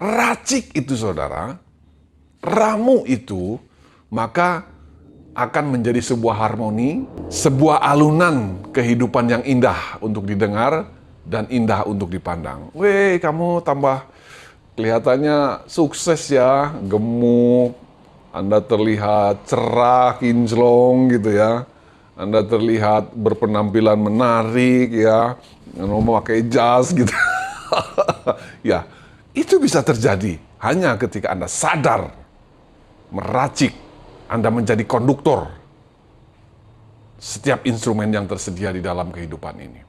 racik itu saudara, ramu itu, maka akan menjadi sebuah harmoni, sebuah alunan kehidupan yang indah untuk didengar dan indah untuk dipandang. Weh, kamu tambah kelihatannya sukses ya, gemuk, Anda terlihat cerah, kinclong gitu ya. Anda terlihat berpenampilan menarik ya, memakai jas gitu. Ya, itu bisa terjadi hanya ketika Anda sadar, meracik, Anda menjadi konduktor setiap instrumen yang tersedia di dalam kehidupan ini.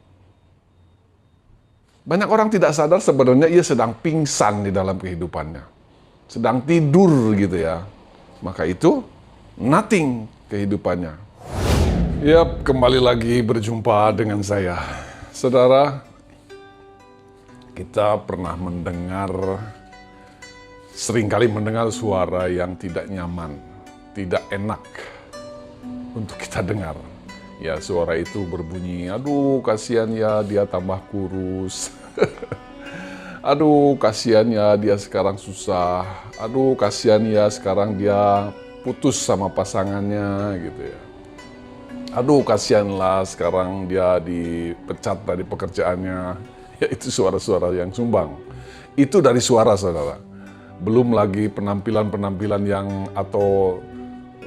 Banyak orang tidak sadar sebenarnya ia sedang pingsan di dalam kehidupannya. Sedang tidur gitu ya. Maka itu nothing kehidupannya. Yap, kembali lagi berjumpa dengan saya. Saudara, kita pernah seringkali mendengar suara yang tidak nyaman, tidak enak untuk kita dengar. Ya, suara itu berbunyi, aduh kasihan ya dia tambah kurus. Aduh kasihan ya dia sekarang susah. Aduh kasihan ya sekarang dia putus sama pasangannya gitu ya. Aduh kasihanlah sekarang dia dipecat dari pekerjaannya. Ya, itu suara-suara yang sumbang. Itu dari suara saudara. Belum lagi penampilan-penampilan yang atau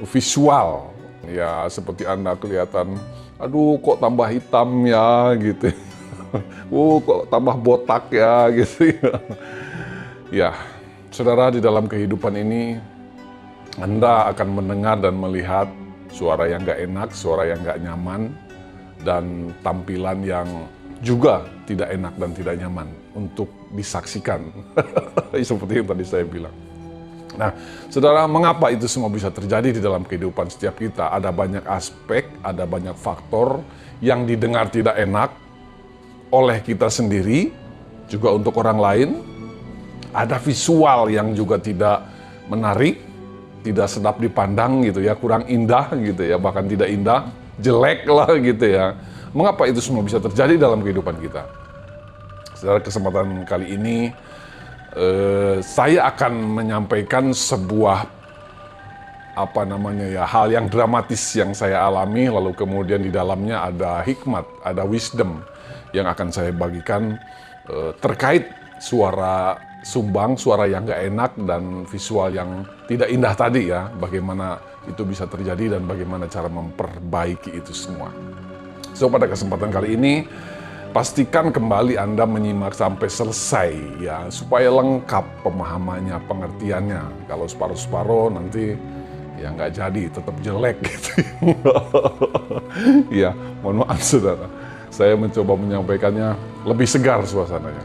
visual. Ya seperti Anda kelihatan, aduh kok tambah hitam ya gitu. Kok tambah botak ya gitu ya. Ya, saudara, di dalam kehidupan ini Anda akan mendengar dan melihat suara yang gak enak, suara yang gak nyaman, dan tampilan yang juga tidak enak dan tidak nyaman untuk disaksikan. Seperti yang tadi saya bilang. Nah, saudara, mengapa itu semua bisa terjadi di dalam kehidupan setiap kita? Ada banyak aspek, ada banyak faktor yang didengar tidak enak oleh kita sendiri, juga untuk orang lain. Ada visual yang juga tidak menarik, tidak sedap dipandang gitu ya, kurang indah gitu ya, bahkan tidak indah, jelek lah gitu ya. Mengapa itu semua bisa terjadi dalam kehidupan kita? Saudara, kesempatan kali ini saya akan menyampaikan sebuah hal yang dramatis yang saya alami, lalu kemudian di dalamnya ada hikmat, ada wisdom yang akan saya bagikan terkait suara sumbang, suara yang gak enak, dan visual yang tidak indah tadi ya. Bagaimana itu bisa terjadi dan bagaimana cara memperbaiki itu semua. So, pada kesempatan kali ini, pastikan kembali Anda menyimak sampai selesai ya, supaya lengkap pemahamannya, pengertiannya. Kalau separuh-separuh nanti ya nggak jadi, tetap jelek gitu. Ya, mohon maaf saudara. Saya mencoba menyampaikannya lebih segar suasananya.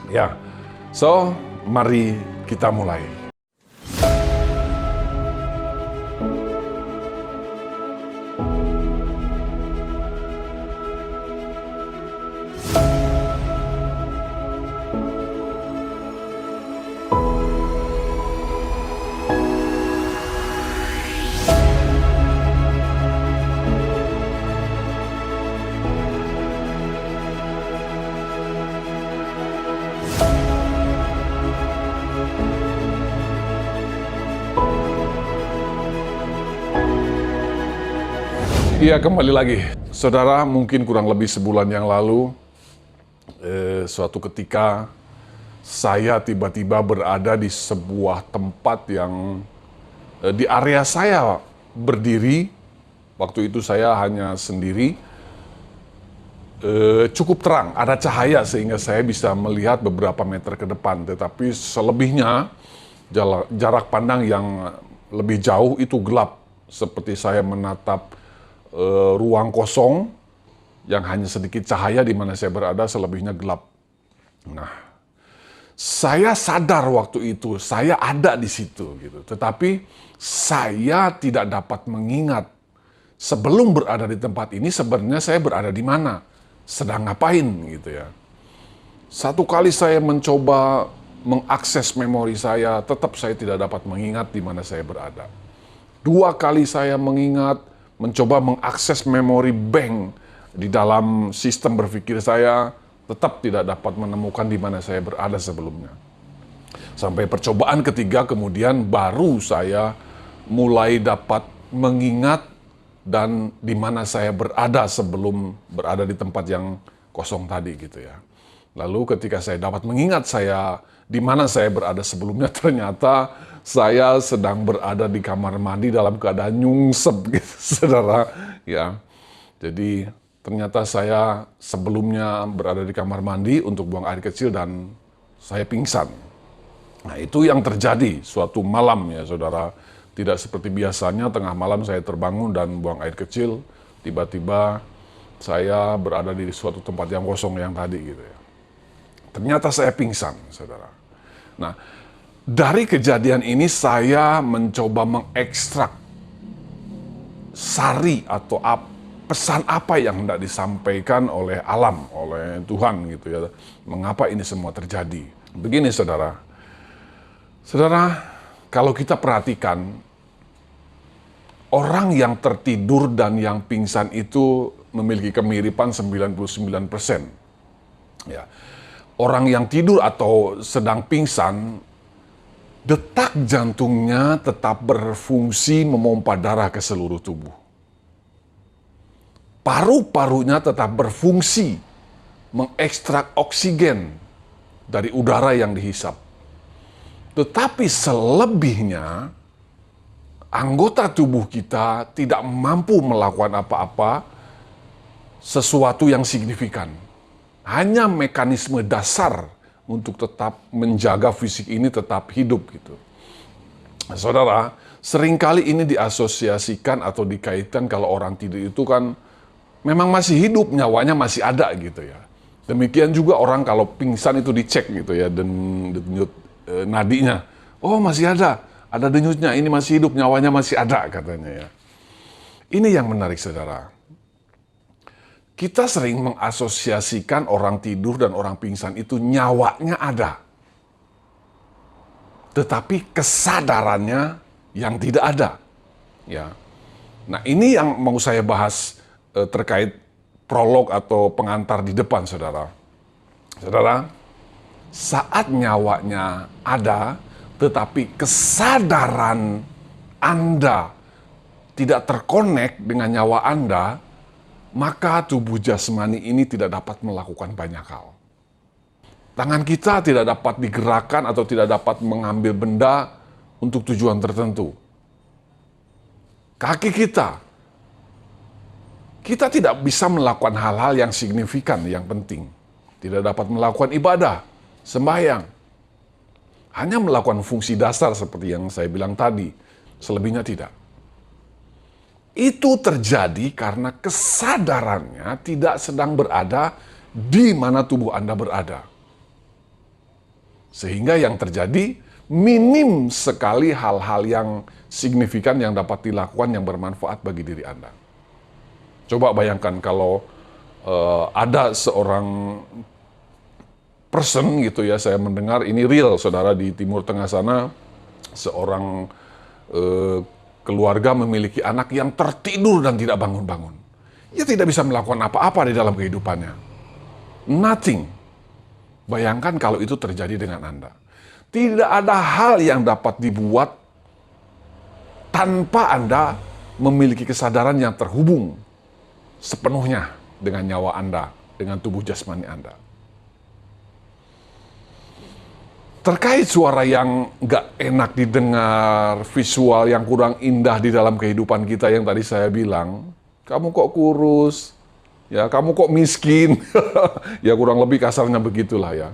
Ya, so mari kita mulai. Iya, kembali lagi. Saudara, mungkin kurang lebih sebulan yang lalu, suatu ketika saya tiba-tiba berada di sebuah tempat yang di area saya berdiri. Waktu itu saya hanya sendiri, cukup terang, ada cahaya sehingga saya bisa melihat beberapa meter ke depan. Tetapi selebihnya, jarak pandang yang lebih jauh itu gelap. Seperti saya menatap ruang kosong yang hanya sedikit cahaya di mana saya berada, selebihnya gelap. Nah, saya sadar waktu itu saya ada di situ gitu. Tetapi saya tidak dapat mengingat sebelum berada di tempat ini sebenarnya saya berada di mana, sedang ngapain gitu ya. Satu kali saya mencoba mengakses memori saya, tetap saya tidak dapat mengingat di mana saya berada. Dua kali saya mencoba mengakses memori bank di dalam sistem berpikir saya, tetap tidak dapat menemukan di mana saya berada sebelumnya. Sampai percobaan ketiga kemudian baru saya mulai dapat mengingat dan di mana saya berada sebelum berada di tempat yang kosong tadi gitu ya. Lalu ketika saya dapat mengingat saya di mana saya berada sebelumnya, ternyata saya sedang berada di kamar mandi dalam keadaan nyungsep gitu, saudara. Ya, jadi ternyata saya sebelumnya berada di kamar mandi untuk buang air kecil dan saya pingsan. Nah, itu yang terjadi suatu malam ya, saudara. Tidak seperti biasanya, tengah malam saya terbangun dan buang air kecil. Tiba-tiba saya berada di suatu tempat yang kosong yang tadi gitu ya. Ternyata saya pingsan, saudara. Nah, dari kejadian ini saya mencoba mengekstrak sari atau pesan apa yang hendak disampaikan oleh alam, oleh Tuhan gitu ya. Mengapa ini semua terjadi? Begini, saudara. Saudara, kalau kita perhatikan, orang yang tertidur dan yang pingsan itu memiliki kemiripan 99%. Ya. Orang yang tidur atau sedang pingsan, detak jantungnya tetap berfungsi memompa darah ke seluruh tubuh. Paru-parunya tetap berfungsi mengekstrak oksigen dari udara yang dihisap. Tetapi selebihnya, anggota tubuh kita tidak mampu melakukan apa-apa sesuatu yang signifikan. Hanya mekanisme dasar untuk tetap menjaga fisik ini tetap hidup gitu. Saudara, seringkali ini diasosiasikan atau dikaitkan kalau orang tidur itu kan memang masih hidup, nyawanya masih ada gitu ya. Demikian juga orang kalau pingsan itu dicek gitu ya, dan denyut nadinya. Oh, masih ada denyutnya, ini masih hidup, nyawanya masih ada katanya ya. Ini yang menarik, saudara. Kita sering mengasosiasikan orang tidur dan orang pingsan itu nyawanya ada. Tetapi kesadarannya yang tidak ada. Ya. Nah, ini yang mau saya bahas terkait prolog atau pengantar di depan, saudara. Saudara, saat nyawanya ada, tetapi kesadaran Anda tidak terkonek dengan nyawa Anda, maka tubuh jasmani ini tidak dapat melakukan banyak hal. Tangan kita tidak dapat digerakkan atau tidak dapat mengambil benda untuk tujuan tertentu. Kaki kita tidak bisa melakukan hal-hal yang signifikan, yang penting. Tidak dapat melakukan ibadah, sembahyang. Hanya melakukan fungsi dasar seperti yang saya bilang tadi, selebihnya tidak. Itu terjadi karena kesadarannya tidak sedang berada di mana tubuh Anda berada. Sehingga yang terjadi minim sekali hal-hal yang signifikan yang dapat dilakukan yang bermanfaat bagi diri Anda. Coba bayangkan kalau ada seorang person gitu ya, saya mendengar ini real, saudara, di Timur Tengah sana, seorang keluarga memiliki anak yang tertidur dan tidak bangun-bangun. Ia tidak bisa melakukan apa-apa di dalam kehidupannya. Nothing. Bayangkan kalau itu terjadi dengan Anda. Tidak ada hal yang dapat dibuat tanpa Anda memiliki kesadaran yang terhubung sepenuhnya dengan nyawa Anda, dengan tubuh jasmani Anda. Terkait suara yang nggak enak didengar, visual yang kurang indah di dalam kehidupan kita yang tadi saya bilang, kamu kok kurus, ya kamu kok miskin, ya kurang lebih kasarnya begitulah ya.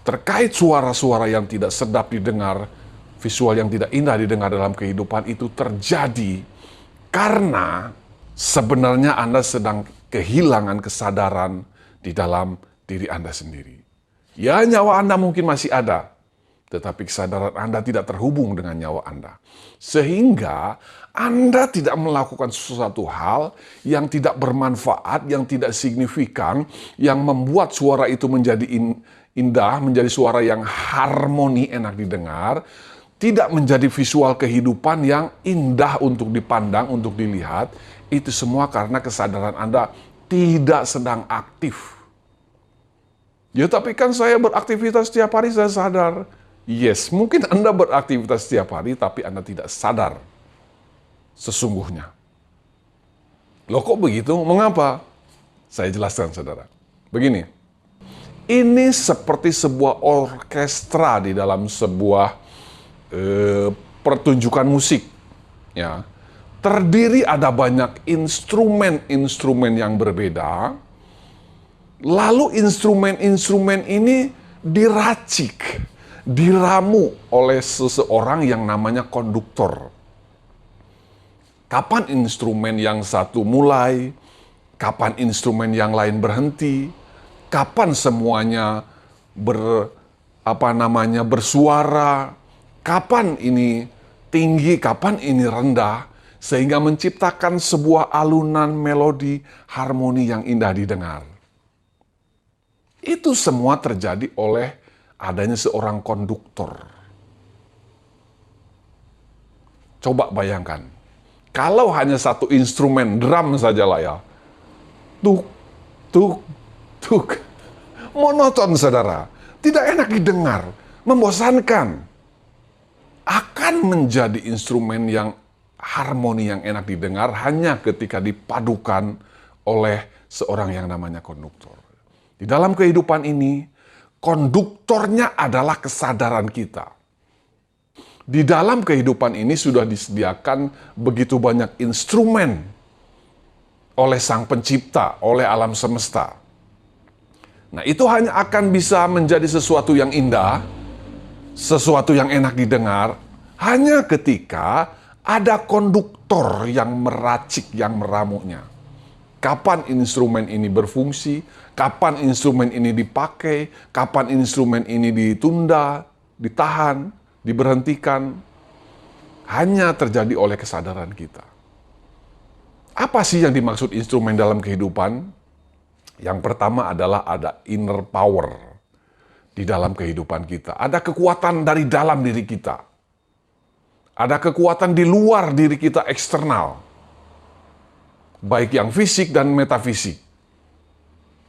Terkait suara-suara yang tidak sedap didengar, visual yang tidak indah didengar dalam kehidupan itu terjadi karena sebenarnya Anda sedang kehilangan kesadaran di dalam diri Anda sendiri. Ya, nyawa Anda mungkin masih ada, tetapi kesadaran Anda tidak terhubung dengan nyawa Anda. Sehingga Anda tidak melakukan sesuatu hal yang tidak bermanfaat, yang tidak signifikan, yang membuat suara itu menjadi indah, menjadi suara yang harmoni, enak didengar, tidak menjadi visual kehidupan yang indah untuk dipandang, untuk dilihat. Itu semua karena kesadaran Anda tidak sedang aktif. Ya tapi kan saya beraktivitas setiap hari, saya sadar. Yes, mungkin Anda beraktivitas setiap hari, tapi Anda tidak sadar sesungguhnya. Loh kok begitu? Mengapa? Saya jelaskan, saudara. Begini, ini seperti sebuah orkestra di dalam sebuah pertunjukan musik. Ya, terdiri ada banyak instrumen-instrumen yang berbeda, lalu instrumen-instrumen ini diracik, diramu oleh seseorang yang namanya konduktor. Kapan instrumen yang satu mulai, kapan instrumen yang lain berhenti, kapan semuanya bersuara, kapan ini tinggi, kapan ini rendah, sehingga menciptakan sebuah alunan melodi harmoni yang indah didengar. Itu semua terjadi oleh adanya seorang konduktor. Coba bayangkan, kalau hanya satu instrumen drum sajalah ya, tuk, tuk, tuk, monoton saudara, tidak enak didengar, membosankan. Akan menjadi instrumen yang harmoni yang enak didengar hanya ketika dipadukan oleh seorang yang namanya konduktor. Di dalam kehidupan ini, konduktornya adalah kesadaran kita. Di dalam kehidupan ini sudah disediakan begitu banyak instrumen oleh Sang Pencipta, oleh alam semesta. Nah, itu hanya akan bisa menjadi sesuatu yang indah, sesuatu yang enak didengar, hanya ketika ada konduktor yang meracik, yang meramunya. Kapan instrumen ini berfungsi, kapan instrumen ini dipakai, kapan instrumen ini ditunda, ditahan, diberhentikan, hanya terjadi oleh kesadaran kita. Apa sih yang dimaksud instrumen dalam kehidupan? Yang pertama adalah ada inner power di dalam kehidupan kita. Ada kekuatan dari dalam diri kita. Ada kekuatan di luar diri kita eksternal. Baik yang fisik dan metafisik.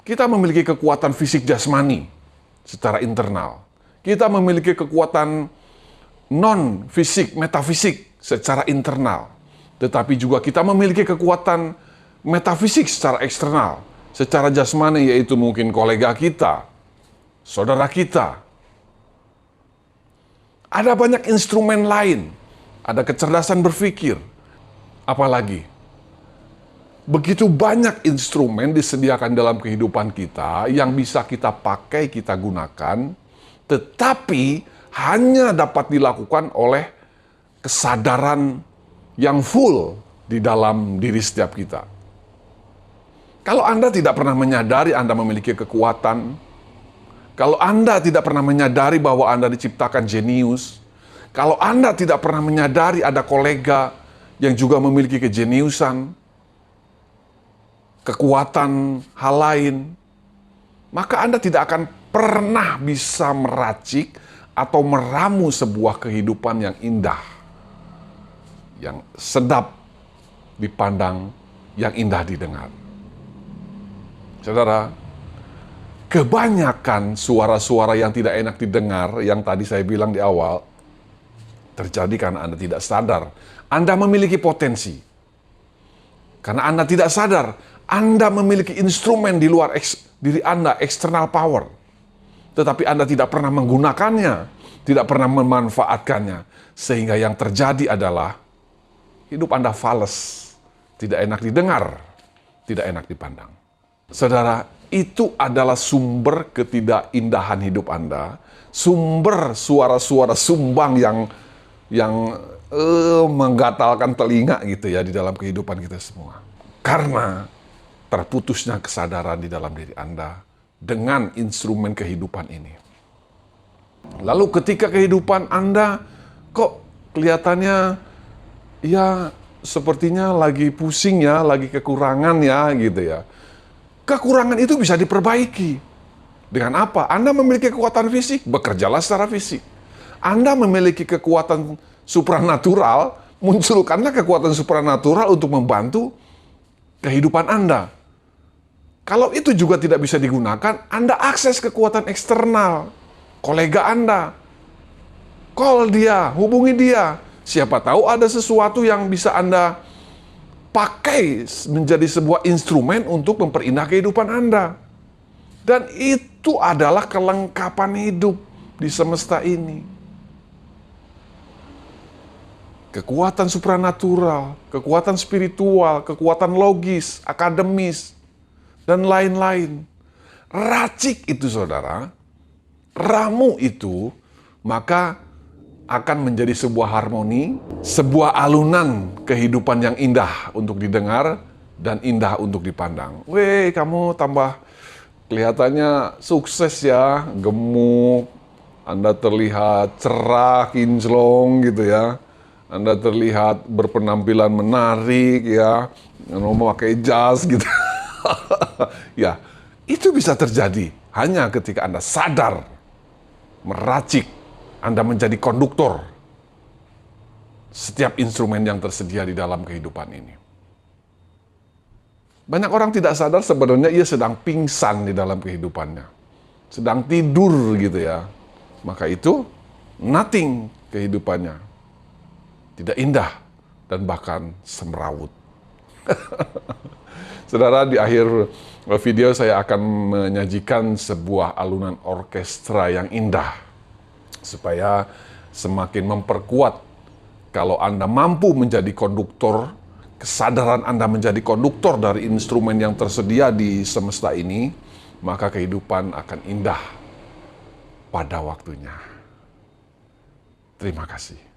Kita memiliki kekuatan fisik jasmani secara internal. Kita memiliki kekuatan non-fisik, metafisik secara internal. Tetapi juga kita memiliki kekuatan metafisik secara eksternal. Secara jasmani, yaitu mungkin kolega kita, saudara kita. Ada banyak instrumen lain. Ada kecerdasan berpikir. Apalagi, begitu banyak instrumen disediakan dalam kehidupan kita yang bisa kita pakai, kita gunakan, tetapi hanya dapat dilakukan oleh kesadaran yang full di dalam diri setiap kita. Kalau Anda tidak pernah menyadari Anda memiliki kekuatan, kalau Anda tidak pernah menyadari bahwa Anda diciptakan jenius, kalau Anda tidak pernah menyadari ada kolega yang juga memiliki kejeniusan, kekuatan hal lain, maka Anda tidak akan pernah bisa meracik atau meramu sebuah kehidupan yang indah, yang sedap dipandang, yang indah didengar. Saudara, kebanyakan suara-suara yang tidak enak didengar, yang tadi saya bilang di awal, terjadi karena Anda tidak sadar. Anda memiliki potensi. Karena Anda tidak sadar, Anda memiliki instrumen di luar diri Anda, external power. Tetapi Anda tidak pernah menggunakannya, tidak pernah memanfaatkannya. Sehingga yang terjadi adalah hidup Anda fales, tidak enak didengar, tidak enak dipandang. Saudara, itu adalah sumber ketidakindahan hidup Anda, sumber suara-suara sumbang yang menggatalkan telinga gitu ya di dalam kehidupan kita semua. Karena terputusnya kesadaran di dalam diri Anda dengan instrumen kehidupan ini. Lalu ketika kehidupan Anda kok kelihatannya ya sepertinya lagi pusing ya, lagi kekurangan ya gitu ya. Kekurangan itu bisa diperbaiki. Dengan apa? Anda memiliki kekuatan fisik, bekerjalah secara fisik. Anda memiliki kekuatan supranatural, munculkanlah kekuatan supranatural untuk membantu kehidupan Anda. Kalau itu juga tidak bisa digunakan, Anda akses kekuatan eksternal, kolega Anda, Call dia, hubungi dia. Siapa tahu ada sesuatu yang bisa Anda pakai menjadi sebuah instrumen untuk memperindah kehidupan Anda. Dan itu adalah kelengkapan hidup di semesta ini. Kekuatan supranatural, kekuatan spiritual, kekuatan logis, akademis, dan lain-lain. Racik itu saudara, ramu itu, maka akan menjadi sebuah harmoni, sebuah alunan kehidupan yang indah untuk didengar dan indah untuk dipandang. Weh, kamu tambah kelihatannya sukses ya, gemuk, Anda terlihat cerah, kinclong gitu ya. Anda terlihat berpenampilan menarik ya, memakai jas gitu. Ya, itu bisa terjadi hanya ketika Anda sadar, meracik, Anda menjadi konduktor setiap instrumen yang tersedia di dalam kehidupan ini. Banyak orang tidak sadar sebenarnya ia sedang pingsan di dalam kehidupannya. Sedang tidur gitu ya. Maka itu nothing kehidupannya. Tidak indah dan bahkan semrawut. Saudara, di akhir video saya akan menyajikan sebuah alunan orkestra yang indah. Supaya semakin memperkuat kalau Anda mampu menjadi konduktor, kesadaran Anda menjadi konduktor dari instrumen yang tersedia di semesta ini, maka kehidupan akan indah pada waktunya. Terima kasih.